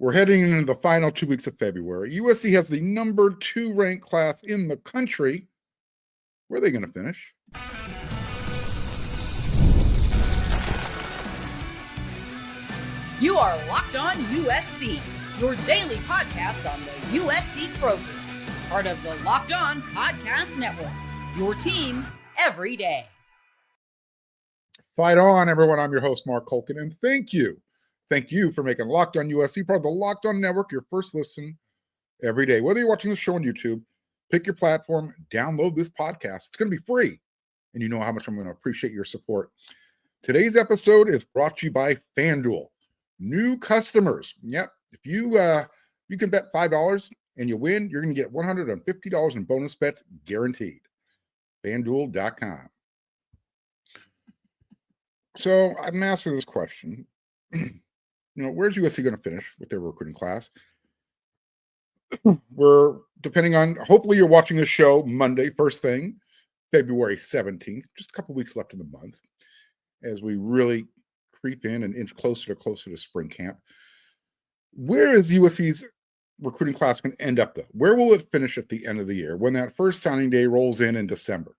We're heading into the final 2 weeks of February. USC has the number 2 ranked class in the country. Where are they going to finish? You are Locked On USC, your daily podcast on the USC Trojans, part of the Locked On Podcast Network, your team every day. Fight on, everyone. I'm your host, Mark Colkin, and thank you. Thank you for making Locked On USC part of the Locked On Network your first listen every day. Whether you're watching this show on YouTube, pick your platform, download this podcast. It's going to be free, and you know how much I'm going to appreciate your support. Today's episode is brought to you by FanDuel. New customers. Yep. If you can bet $5 and you win, you're going to get $150 in bonus bets guaranteed. FanDuel.com. So I'm asking this question. Where's USC going to finish with their recruiting class? We're depending on, hopefully you're watching this show Monday, first thing, February 17th, just a couple weeks left in the month as we really creep in and inch closer to spring camp. Where is USC's recruiting class going to end up, though? Where will it finish at the end of the year when that first signing day rolls in December?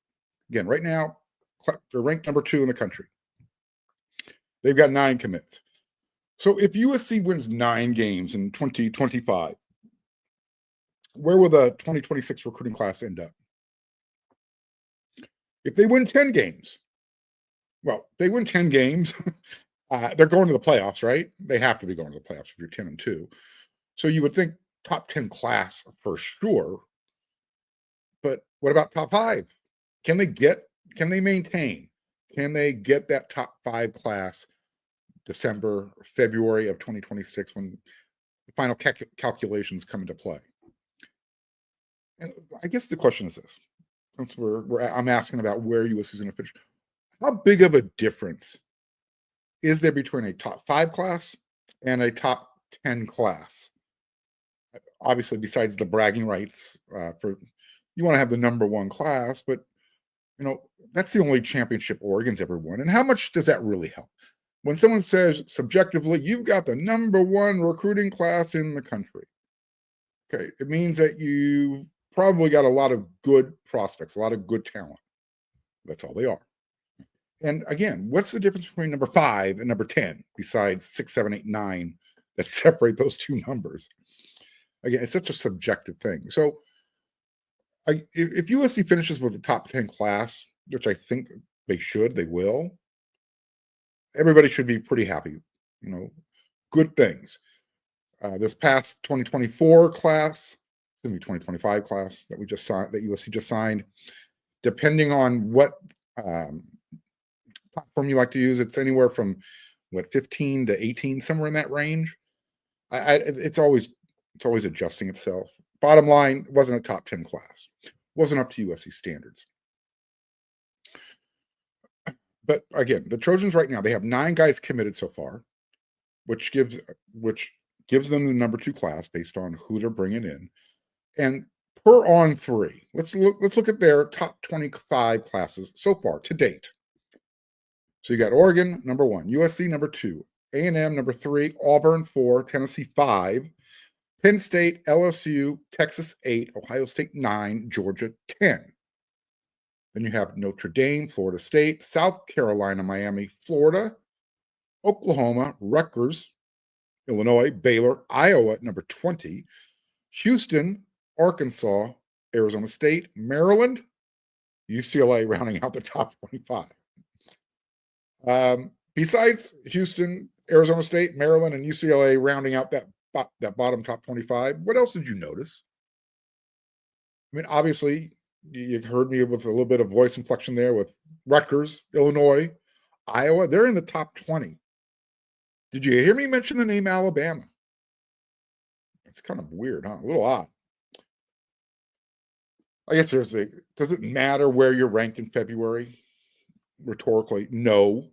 Again, right now, they're ranked number 2 in the country. They've got 9 commits. So if USC wins 9 games in 2025, where will the 2026 recruiting class end up? If they win 10 games, well, they win 10 games, they're going to the playoffs, right? They have to be going to the playoffs if you're 10-2. So you would think top 10 class for sure. But what about top 5? Can they maintain? Can they get that top 5 class December, February of 2026 when the final calculations come into play? And I guess the question is this. Since I'm asking about where USC is going to finish. How big of a difference is there between a top 5 class and a top 10 class? Obviously, besides the bragging rights, you want to have the number 1 class, but that's the only championship Oregon's ever won. And how much does that really help? When someone says subjectively, you've got the number 1 recruiting class in the country, okay, it means that you probably got a lot of good prospects, a lot of good talent. That's all they are. And again, what's the difference between number 5 and number 10 besides 6, 7, 8, 9 that separate those 2 numbers? Again, it's such a subjective thing. So if USC finishes with the top 10 class, which I think they will, everybody should be pretty happy. Good things. This past 2024 class, 2025 class that USC just signed, depending on what platform you like to use, it's anywhere from 15 to 18, somewhere in that range. It's always adjusting itself. Bottom line, it wasn't a top 10 class. It wasn't up to USC standards. But again, the Trojans right now, they have 9 guys committed so far, which gives them the number 2 class based on who they're bringing in. And per on 3, let's look at their top 25 classes so far to date. So you got Oregon number 1, USC number 2, A&M number 3, Auburn 4, Tennessee 5, Penn State, LSU, Texas 8, Ohio State 9, Georgia 10. Then you have Notre Dame, Florida State, South Carolina, Miami, Florida, Oklahoma, Rutgers, Illinois, Baylor, Iowa at number 20, Houston, Arkansas, Arizona State, Maryland, UCLA rounding out the top 25. Besides Houston, Arizona State, Maryland, and UCLA rounding out that bottom top 25, what else did you notice? I mean, obviously, you heard me with a little bit of voice inflection there with Rutgers, Illinois, Iowa. They're in the top 20. Did you hear me mention the name Alabama? It's kind of weird, huh? A little odd. I guess does it matter where you're ranked in February? Rhetorically, no.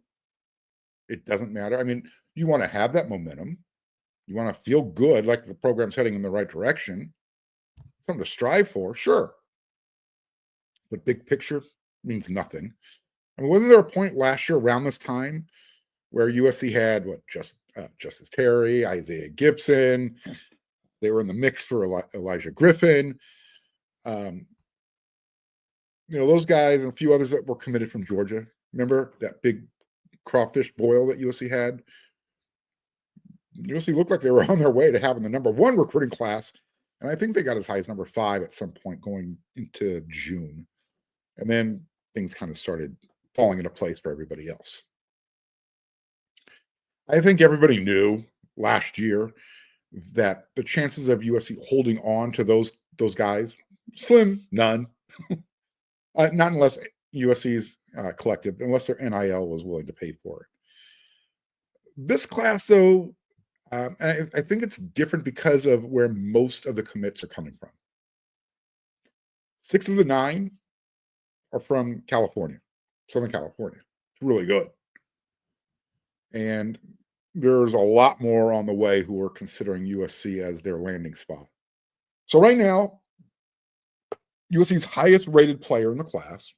It doesn't matter. I mean, you want to have that momentum. You want to feel good, like the program's heading in the right direction. Something to strive for, sure. But big picture means nothing. I mean, wasn't there a point last year around this time where USC had just Justice Terry, Isaiah Gibson. They were in the mix for Elijah Griffin. Those guys and a few others that were committed from Georgia. Remember that big crawfish boil that USC had? USC looked like they were on their way to having the number 1 recruiting class. And I think they got as high as number 5 at some point going into June. And then things kind of started falling into place for everybody else. I think everybody knew last year that the chances of USC holding on to those guys, slim, none. Not unless USC's collective, unless their NIL was willing to pay for it. This class, though, and I think it's different because of where most of the commits are coming from. 6 of the 9 are from California, Southern California. It's really good. And there's a lot more on the way who are considering USC as their landing spot. So right now, USC's highest rated player in the class,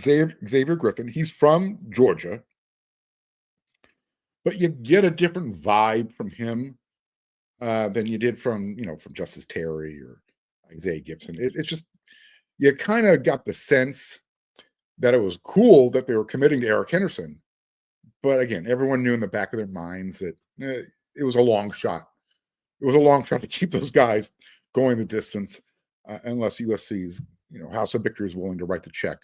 Xavier Griffin, he's from Georgia, but you get a different vibe from him than you did from Justice Terry or Isaiah Gibson. It's just, you kind of got the sense that it was cool that they were committing to Eric Henderson. But again, everyone knew in the back of their minds that it was a long shot. It was a long shot to keep those guys going the distance unless USC's House of Victory is willing to write the check,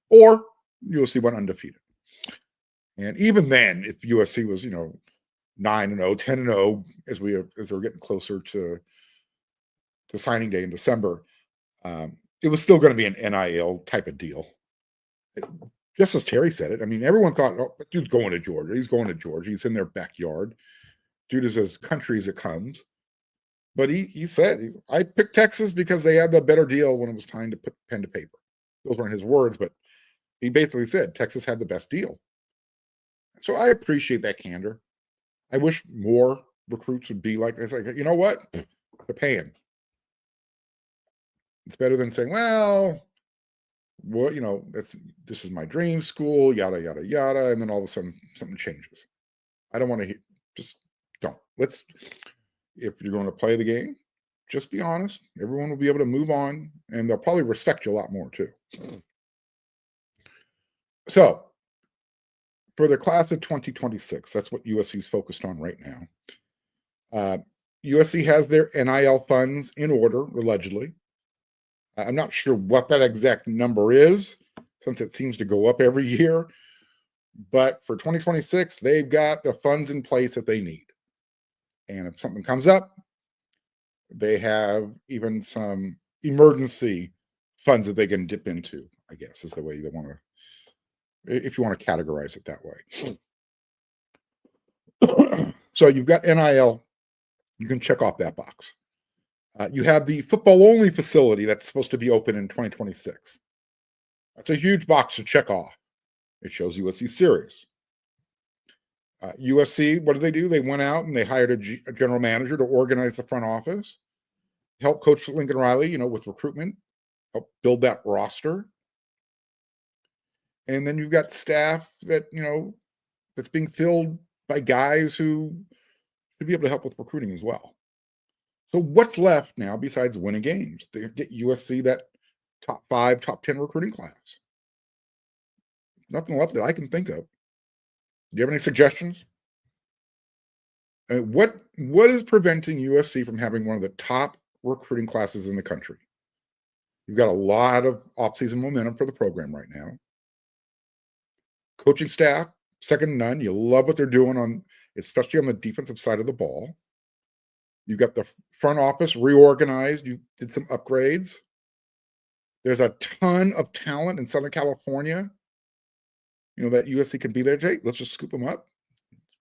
or USC went undefeated. And even then, if USC was 9-0, 10-0 as we're getting closer to signing day in December, it was still going to be an NIL type of deal. Just as Terry said it, I mean, everyone thought, oh, that dude's going to Georgia. He's going to Georgia. He's in their backyard. Dude is as country as it comes. But he said, I picked Texas because they had the better deal when it was time to put pen to paper. Those weren't his words, but he basically said Texas had the best deal. So I appreciate that candor. I wish more recruits would be like this. Like, you know what? They're paying. It's better than saying, well, this is my dream school, yada, yada, yada. And then all of a sudden something changes. I don't want to just don't. If you're going to play the game, just be honest. Everyone will be able to move on, and they'll probably respect you a lot more too. So for the class of 2026, that's what USC is focused on right now. USC has their NIL funds in order, allegedly. I'm not sure what that exact number is, since it seems to go up every year. But for 2026, they've got the funds in place that they need. And if something comes up, they have even some emergency funds that they can dip into, I guess, is the way they want to, if you want to categorize it that way. So you've got NIL. You can check off that box. You have the football-only facility that's supposed to be open in 2026. That's a huge box to check off. It shows USC serious. USC, what did they do? They went out and they hired a general manager to organize the front office, help Coach Lincoln Riley, with recruitment, help build that roster. And then you've got staff that, that's being filled by guys who should be able to help with recruiting as well. So what's left now besides winning games to get USC that top 5, top 10 recruiting class? Nothing left that I can think of. Do you have any suggestions? What is preventing USC from having one of the top recruiting classes in the country? You've got a lot of offseason momentum for the program right now. Coaching staff, second to none. You love what they're doing especially on the defensive side of the ball. You've got the front office reorganized. You did some upgrades. There's a ton of talent in Southern California. That USC can be there. Hey, let's just scoop them up,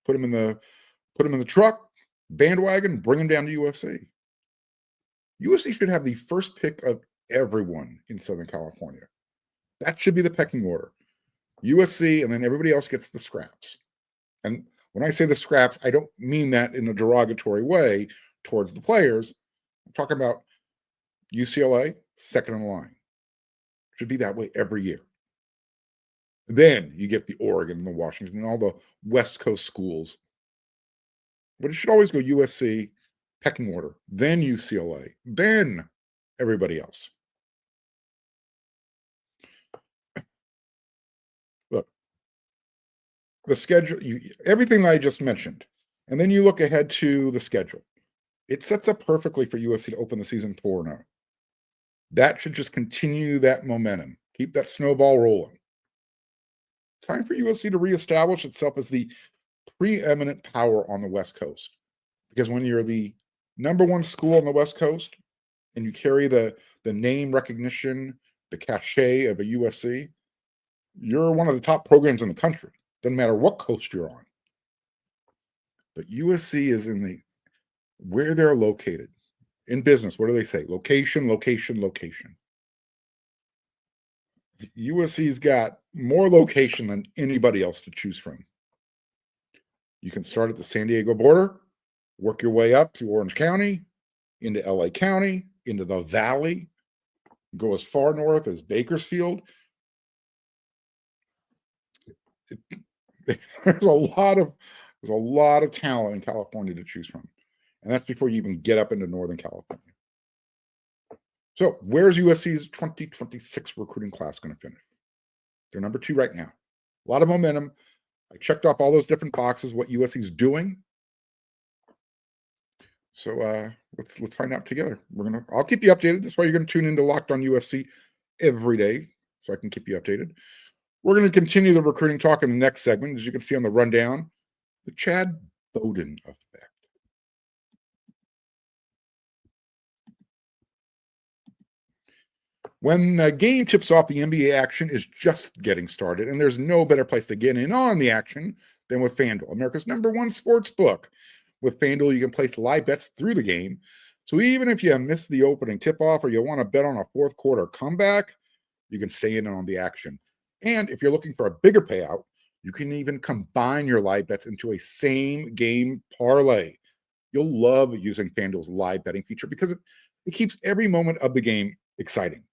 put them in the truck, bandwagon, bring them down to USC. USC should have the first pick of everyone in Southern California. That should be the pecking order. USC, and then everybody else gets the scraps. And when I say the scraps, I don't mean that in a derogatory way towards the players. I'm talking about UCLA, second in line. Should be that way every year. Then you get the Oregon and the Washington and all the West Coast schools But it should always go USC, pecking order, then UCLA, then everybody else. Look, the schedule, everything I just mentioned, and then you look ahead to the schedule. It sets up perfectly for USC to open the season 4-0. That should just continue that momentum, keep that snowball rolling. Time for USC to reestablish itself as the preeminent power on the West Coast. Because when you're the number one school on the West Coast and you carry the name recognition, the cachet of a USC, you're one of the top programs in the country. Doesn't matter what coast you're on. But USC is in the where they're located. In business, what do they say? Location, location, location. USC's got more location than anybody else to choose from. You can start at the San Diego border, work your way up to Orange County, into LA County, into the Valley, go as far north as Bakersfield. There's a lot of talent in California to choose from. And that's before you even get up into Northern California. So where's USC's 2026 recruiting class going to finish? They're number 2 right now. A lot of momentum. I checked off all those different boxes, what USC's doing. So let's find out together. I'll keep you updated. That's why you're going to tune into Locked On USC every day, so I can keep you updated. We're going to continue the recruiting talk in the next segment. As you can see on the rundown, the Chad Bowden effect. When the game tips off, the NBA action is just getting started, and there's no better place to get in on the action than with FanDuel, America's #1 sports book. With FanDuel, you can place live bets through the game. So even if you miss the opening tip-off or you want to bet on a fourth quarter comeback, you can stay in on the action. And if you're looking for a bigger payout, you can even combine your live bets into a same-game parlay. You'll love using FanDuel's live betting feature because it keeps every moment of the game exciting.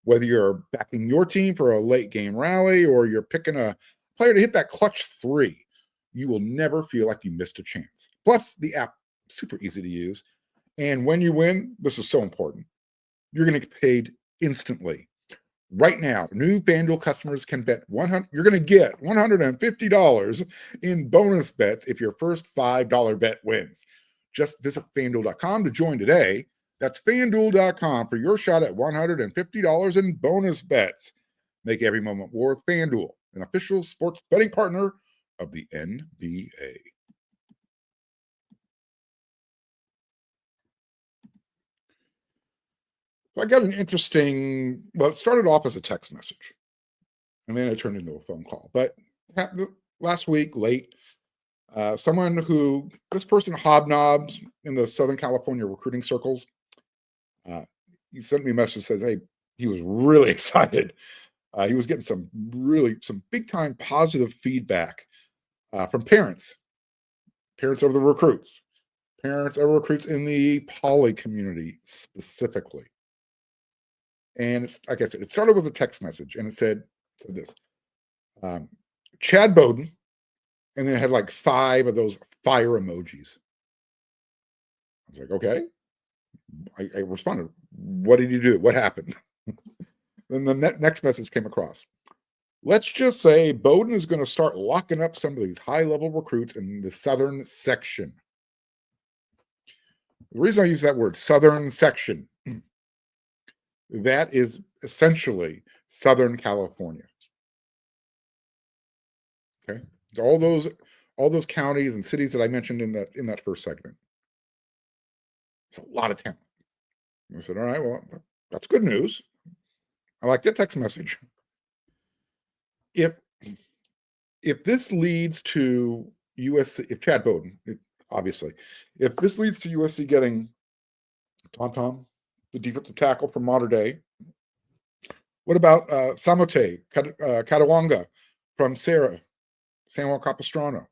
Whether you're backing your team for a late game rally or you're picking a player to hit that clutch 3, you will never feel like you missed a chance. Plus, the app, super easy to use. And when you win, this is so important, you're going to get paid instantly. Right now, new FanDuel customers can bet you're going to get $150 in bonus bets if your first $5 bet wins. Just visit FanDuel.com to join today. That's FanDuel.com for your shot at $150 in bonus bets. Make every moment worth. FanDuel, an official sports betting partner of the NBA. So I got an interesting, well, it started off as a text message, and then it turned into a phone call. But last week, late, this person hobnobs in the Southern California recruiting circles. He sent me a message that, hey, he was really excited. He was getting some big time positive feedback from parents of the recruits, parents of recruits in the poly community specifically. And it's like I said, it started with a text message, and it said this: Chad Bowden, and then it had like 5 of those fire emojis. I was like, okay. I responded, what did you do? What happened? Then the next message came across. Let's just say Bowden is going to start locking up some of these high-level recruits in the southern section. The reason I use that word, southern section, that is essentially Southern California. Okay, all those counties and cities that I mentioned in that first segment. It's a lot of talent. I said, all right, well, that's good news. I like that text message. If this leads to USC, if Chad Bowden, obviously, if this leads to USC getting Tom, the defensive tackle from Mater Dei, what about Samote Katawanga from San Juan Capistrano?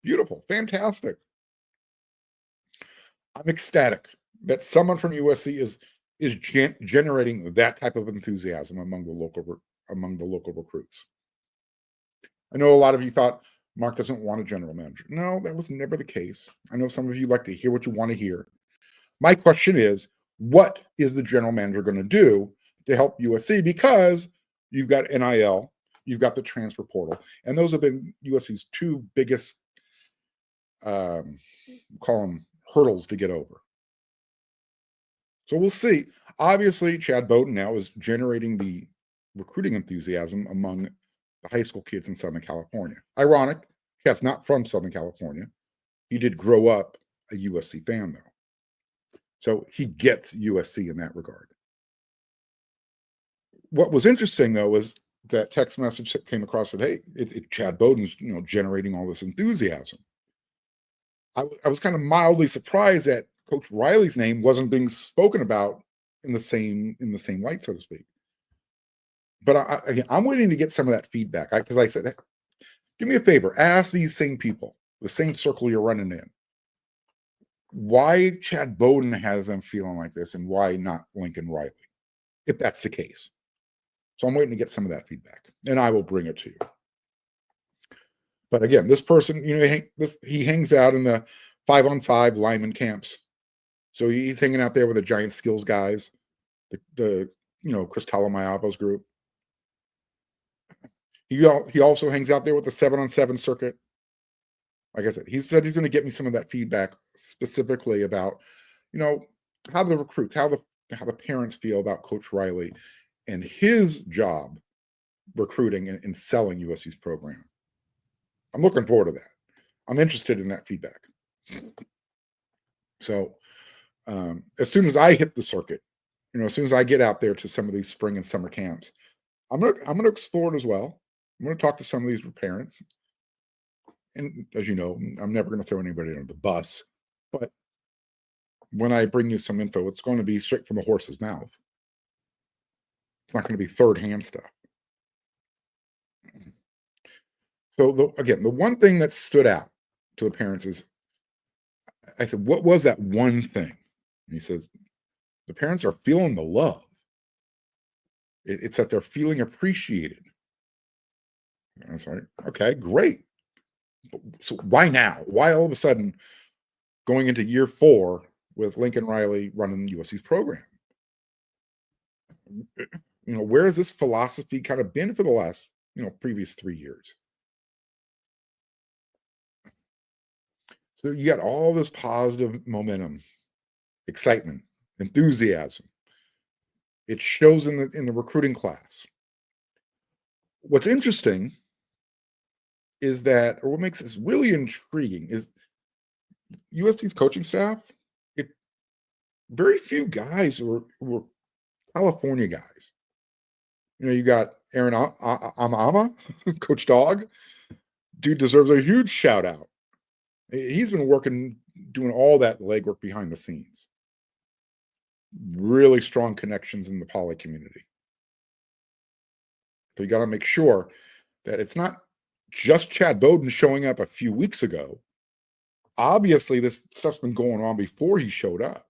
Beautiful, fantastic. I'm ecstatic that someone from USC is generating that type of enthusiasm among the local recruits. I know a lot of you thought, Mark doesn't want a general manager. No, that was never the case. I know some of you like to hear what you want to hear. My question is, what is the general manager going to do to help USC? Because you've got NIL, you've got the transfer portal, and those have been USC's two biggest, call them hurdles to get over. So we'll see. Obviously, Chad Bowden now is generating the recruiting enthusiasm among the high school kids in Southern California. Ironic, Chad's not from Southern California. He did grow up a USC fan, though. So he gets USC in that regard. What was interesting, though, was that text message that came across that, hey, Chad Bowden's generating all this enthusiasm. I was kind of mildly surprised that Coach Riley's name wasn't being spoken about in the same light, so to speak. But I'm waiting to get some of that feedback because I said, hey, do me a favor, ask these same people, the same circle you're running in, why Chad Bowden has them feeling like this and why not Lincoln Riley, if that's the case. So I'm waiting to get some of that feedback, and I will bring it to you. But again, this person, he hangs out in the 5-on-5 lineman camps. So he's hanging out there with the giant skills guys, the Chris Talamayabo's group. He also hangs out there with the 7-on-7 circuit. Like I said, he said he's going to get me some of that feedback specifically about, how the recruits, how the parents feel about Coach Riley and his job recruiting and selling USC's program. I'm looking forward to that. I'm interested in that feedback. So as soon as I hit the circuit, as soon as I get out there to some of these spring and summer camps, I'm gonna explore it as well. I'm gonna talk to some of these parents. And as you know, I'm never gonna throw anybody under the bus, but when I bring you some info, it's going to be straight from the horse's mouth. It's not going to be third-hand stuff. So the one thing that stood out to the parents is, I said, what was that one thing? And he says, the parents are feeling the love. It's that they're feeling appreciated. And I was like, okay, great. So why now? Why all of a sudden going into year 4 with Lincoln Riley running USC's program? Where has this philosophy kind of been for the last, previous 3 years? So you got all this positive momentum, excitement, enthusiasm. It shows in the recruiting class. What's interesting is that, or what makes this really intriguing, is USC's coaching staff. Very few guys were California guys. You got Aaron Amama, Coach Dog. Dude deserves a huge shout out. He's been working, doing all that legwork behind the scenes. Really strong connections in the poly community. So you got to make sure that it's not just Chad Bowden showing up a few weeks ago. Obviously, this stuff's been going on before he showed up.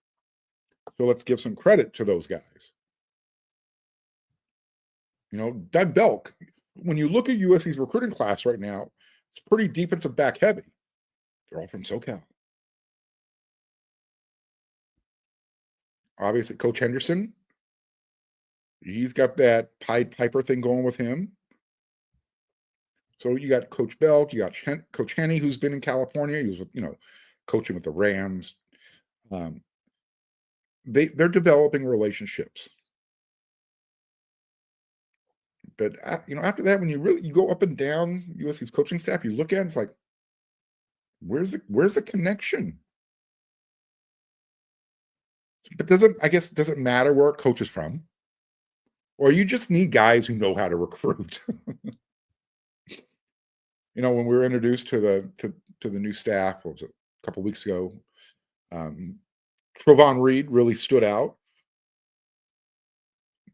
So let's give some credit to those guys. Doug Belk, when you look at USC's recruiting class right now, it's pretty defensive back heavy. They're all from SoCal. Obviously, Coach Henderson, he's got that Pied Piper thing going with him. So you got Coach Belk, you got Coach Henney, who's been in California. He was with, coaching with the Rams. They're developing relationships. But after that, when you go up and down USC's coaching staff, you look at it, it's like, where's the connection? But does it matter where a coach is from? Or you just need guys who know how to recruit? When we were introduced to the new staff, what was it, a couple weeks ago, Trovon Reed really stood out.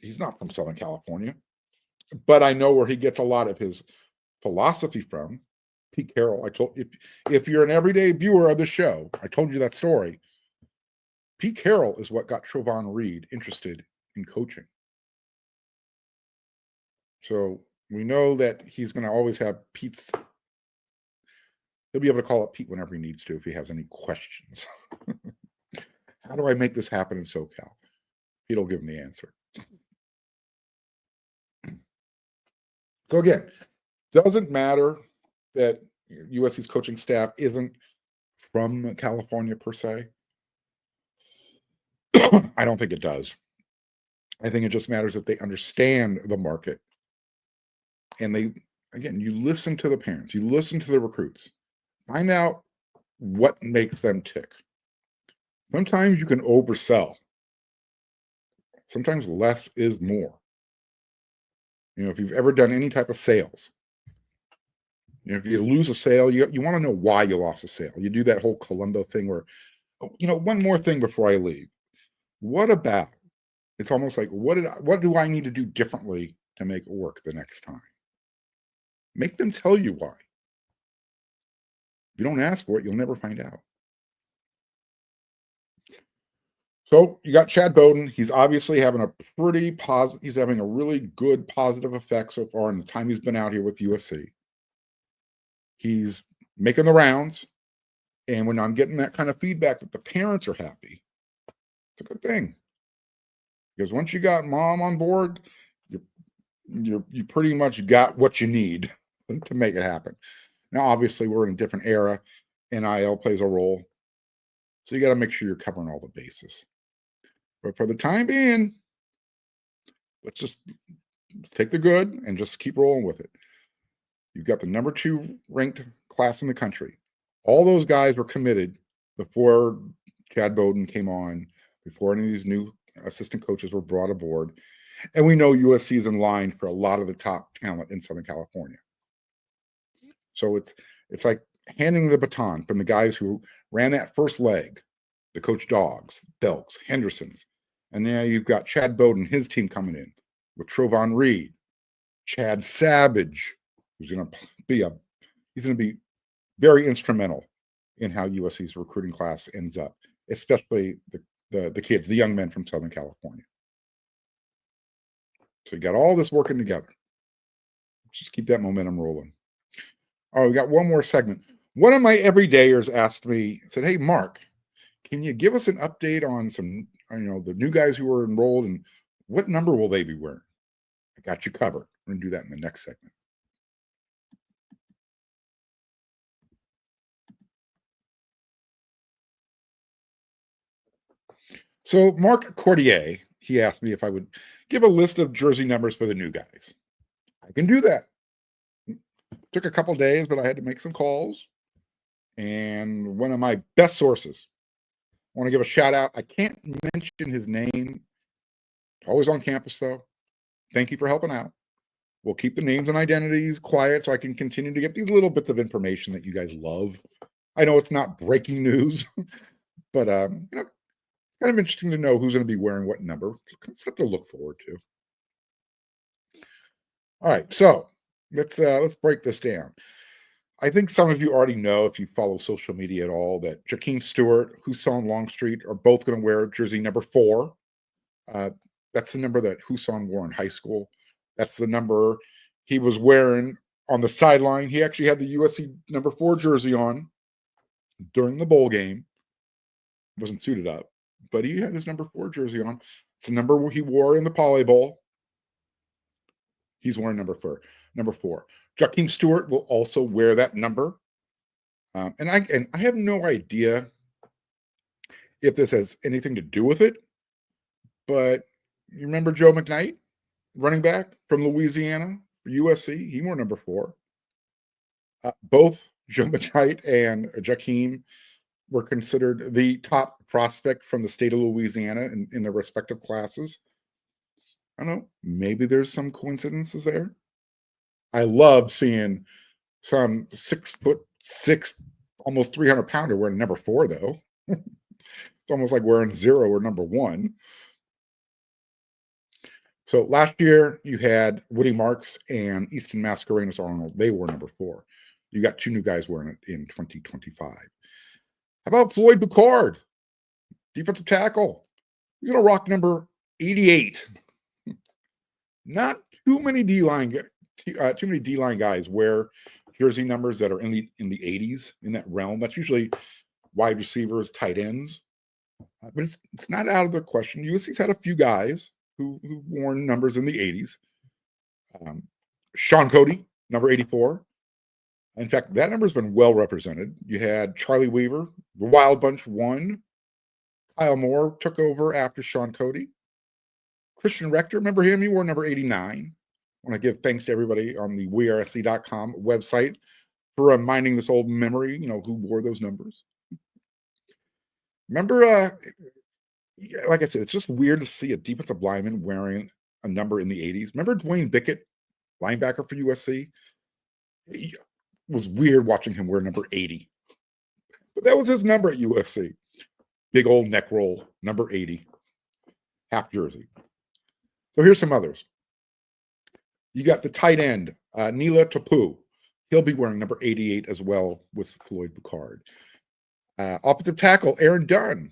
He's not from Southern California, but I know where he gets a lot of his philosophy from. Pete Carroll, if you're an everyday viewer of the show, I told you that story. Pete Carroll is what got Trovon Reed interested in coaching. So we know that he's going to always have Pete's He'll be able to call up Pete whenever he needs to if he has any questions. How do I make this happen in SoCal? Pete will give him the answer. So again, doesn't matter that USC's coaching staff isn't from California per se. I don't think it does. I think it just matters that they understand the market. And you listen to the parents, you listen to the recruits, find out what makes them tick. Sometimes you can oversell. Sometimes less is more. If you've ever done any type of sales, if you lose a sale, you want to know why you lost a sale. You do that whole Columbo thing where, one more thing before I leave. What about? It's almost like what do I need to do differently to make it work the next time? Make them tell you why. If you don't ask for it, you'll never find out. So you got Chad Bowden. He's obviously having a pretty positive. He's having a really good positive effect so far in the time he's been out here with USC. He's making the rounds, and when I'm getting that kind of feedback that the parents are happy, it's a good thing. Because once you got mom on board, you pretty much got what you need to make it happen. Now, obviously, we're in a different era. NIL plays a role. So you got to make sure you're covering all the bases. But for the time being, let's take the good and just keep rolling with it. You've got the number 2 ranked class in the country. All those guys were committed before Chad Bowden came on, before any of these new assistant coaches were brought aboard. And we know USC is in line for a lot of the top talent in Southern California. So it's like handing the baton from the guys who ran that first leg, the Coach Dogs, Belks, Hendersons. And now you've got Chad Bowden, his team coming in with Trovon Reed, Chad Savage, who's going to be very instrumental in how USC's recruiting class ends up, especially the kids, the young men from Southern California. So you got all this working together. Just keep that momentum rolling. Oh, we got one more segment. One of my everydayers asked me, said, "Hey, Mark, can you give us an update on some, the new guys who were enrolled and what number will they be wearing?" I got you covered. We're going to do that in the next segment. So Mark Cordier, he asked me if I would give a list of jersey numbers for the new guys. I can do that. Took a couple days, but I had to make some calls. And one of my best sources, I want to give a shout out. I can't mention his name. Always on campus, though. Thank you for helping out. We'll keep the names and identities quiet so I can continue to get these little bits of information that you guys love. I know it's not breaking news, but it's kind of interesting to know who's going to be wearing what number. Something to look forward to. All right, so let's break this down. I think some of you already know, if you follow social media at all, that Jakeem Stewart, Husan Longstreet are both going to wear jersey number 4. That's the number that Husan wore in high school. That's the number he was wearing on the sideline. He actually had the USC number 4 jersey on during the bowl game. Wasn't suited up, but he had his number 4 jersey on. It's the number he wore in the Poly Bowl. He's wearing number 4. Jakeem Stewart will also wear that number. And I have no idea if this has anything to do with it, but you remember Joe McKnight, running back from Louisiana for USC? He wore number 4. Both Joe McKnight and Jakeem were considered the top prospect from the state of Louisiana in their respective classes. I don't know. Maybe there's some coincidences there. I love seeing some 6'6", almost 300-pounder wearing number 4, though. It's almost like wearing 0 or number 1. So last year you had Woody Marks and Easton Mascarenas Arnold. They wore number 4. You got 2 new guys wearing it in 2025. How about Floyd Boucard, defensive tackle? He's going to rock number 88. Not too many D-line guys wear jersey numbers that are in the 80s, in that realm. That's usually wide receivers, tight ends. But it's not out of the question. USC's had a few guys who worn numbers in the 80s. Sean Cody, number 84. In fact, that number's been well represented. You had Charlie Weaver, the Wild Bunch won. Kyle Moore took over after Sean Cody. Christian Rector, remember him? He wore number 89. I want to give thanks to everybody on the wearesc.com website for reminding this old memory, who wore those numbers. Remember, like I said, it's just weird to see a defensive lineman wearing a number in the 80s. Remember Dwayne Bickett, linebacker for USC? It was weird watching him wear number 80. But that was his number at USC. Big old neck roll, number 80, half jersey. So here's some others. You got the tight end, Nila Tapu. He'll be wearing number 88 as well with Floyd Boucard. Offensive tackle, Aaron Dunn,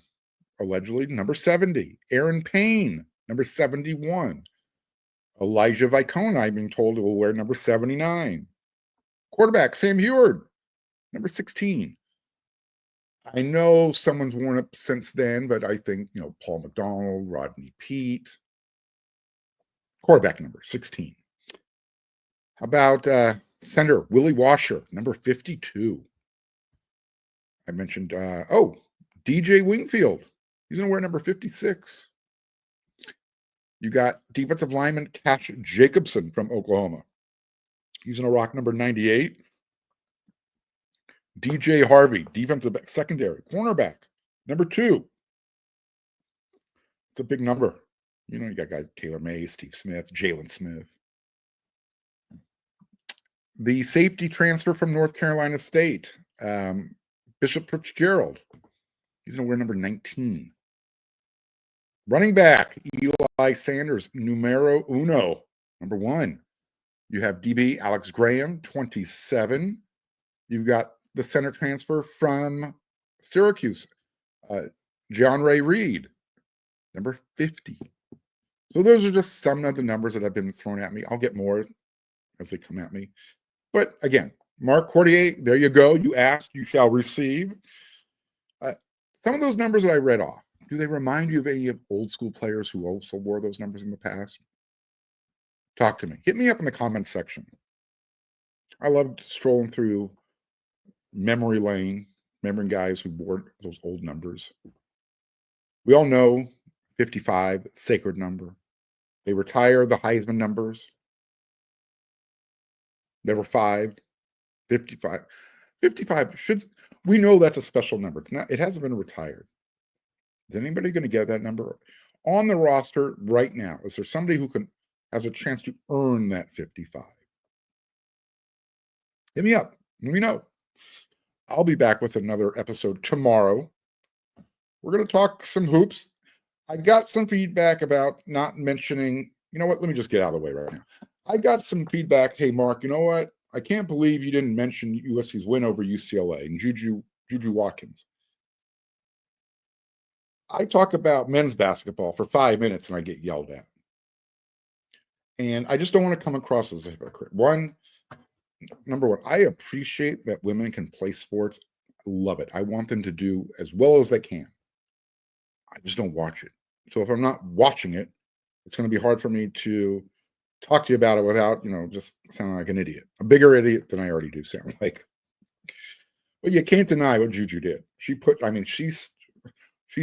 allegedly number 70. Aaron Payne, number 71. Elijah Vicone, I'm being told, will wear number 79. Quarterback, Sam Heward, number 16. I know someone's worn it since then, but I think, Paul McDonald, Rodney Peete. Quarterback number 16. How about center, Willie Washer, number 52. I mentioned, DJ Wingfield. He's going to wear number 56. You got defensive lineman Cash Jacobson from Oklahoma. He's going to rock number 98. DJ Harvey, defensive secondary, cornerback, number 2. It's a big number. You got guys Taylor May, Steve Smith, Jalen Smith. The safety transfer from North Carolina State, Bishop Fitzgerald. He's going to wear number 19. Running back, Eli Sanders, numero uno, number 1. You have DB Alex Graham, 27. You've got the center transfer from Syracuse, John Ray Reed, number 50. So those are just some of the numbers that have been thrown at me. I'll get more as they come at me. But again, Mark Cordier, there you go. You asked, you shall receive. Some of those numbers that I read off, do they remind you of any of old school players who also wore those numbers in the past? Talk to me. Hit me up in the comments section. I loved strolling through memory lane, remembering guys who wore those old numbers. We all know 55, sacred number. They retire the Heisman numbers. There were 5, 55. 55 we know that's a special number. It hasn't been retired. Is anybody going to get that number on the roster right now? Is there somebody who has a chance to earn that 55? Hit me up. Let me know. I'll be back with another episode tomorrow. We're going to talk some hoops. I got some feedback about not mentioning, let me just get out of the way right now. I got some feedback. Hey, Mark, you know what? I can't believe you didn't mention USC's win over UCLA and Juju Watkins. I talk about men's basketball for 5 minutes and I get yelled at. And I just don't want to come across as a hypocrite. Number one, I appreciate that women can play sports. I love it. I want them to do as well as they can. I just don't watch it. So if I'm not watching it, it's going to be hard for me to talk to you about it without, just sounding like an idiot. A bigger idiot than I already do sound like. But you can't deny what Juju did. She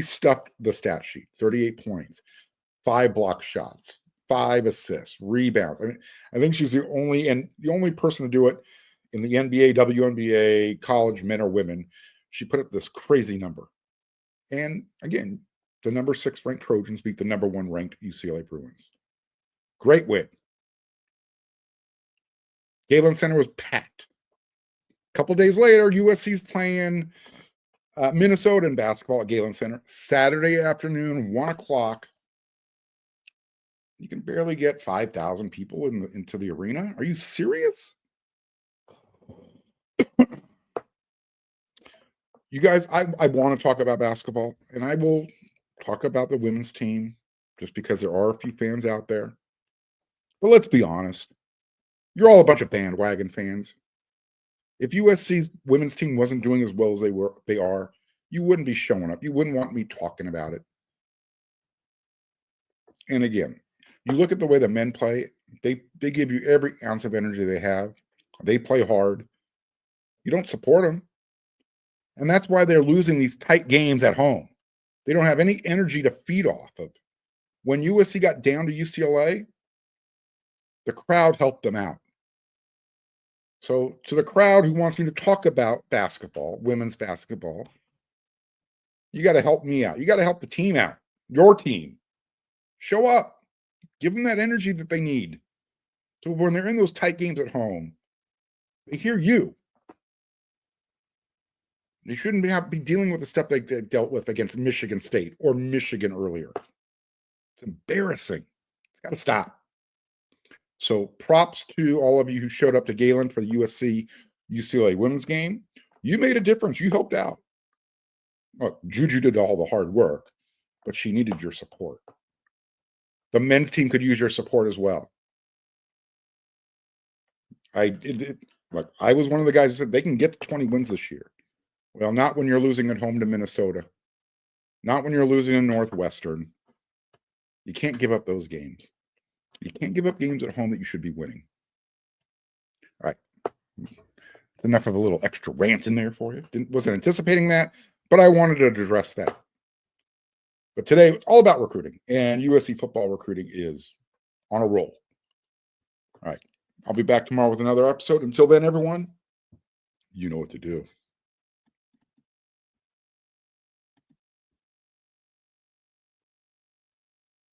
stuck the stat sheet. 38 points, 5 block shots, 5 assists, rebounds. I think she's the only person to do it in the NBA, WNBA, college, men or women. She put up this crazy number. And again, the number 6 ranked Trojans beat the number 1 ranked UCLA Bruins. Great win. Galen Center was packed. A couple days later, USC's playing Minnesota in basketball at Galen Center. Saturday afternoon, 1 o'clock. You can barely get 5,000 people into the arena. Are you serious? You guys, I want to talk about basketball, and I will talk about the women's team just because there are a few fans out there. But let's be honest. You're all a bunch of bandwagon fans. If USC's women's team wasn't doing as well as they are, you wouldn't be showing up. You wouldn't want me talking about it. And again, you look at the way the men play, they give you every ounce of energy they have. They play hard. You don't support them. And that's why they're losing these tight games at home. They don't have any energy to feed off of. When USC got down to UCLA, the crowd helped them out. So to the crowd who wants me to talk about basketball, women's basketball, you got to help me out. You got to help the team out, your team. Show up. Give them that energy that they need. So when they're in those tight games at home, they hear you. They shouldn't be dealing with the stuff they dealt with against Michigan State or Michigan earlier. It's embarrassing. It's got to stop. So props to all of you who showed up to Galen for the USC UCLA women's game. You made a difference. You helped out. Well, Juju did all the hard work, but she needed your support. The men's team could use your support as well. I was one of the guys who said they can get to 20 wins this year. Well, not when you're losing at home to Minnesota. Not when you're losing in Northwestern. You can't give up those games. You can't give up games at home that you should be winning. All right. Enough of a little extra rant in there for you. Wasn't anticipating that, but I wanted to address that. But today, it's all about recruiting, and USC football recruiting is on a roll. All right. I'll be back tomorrow with another episode. Until then, everyone, you know what to do.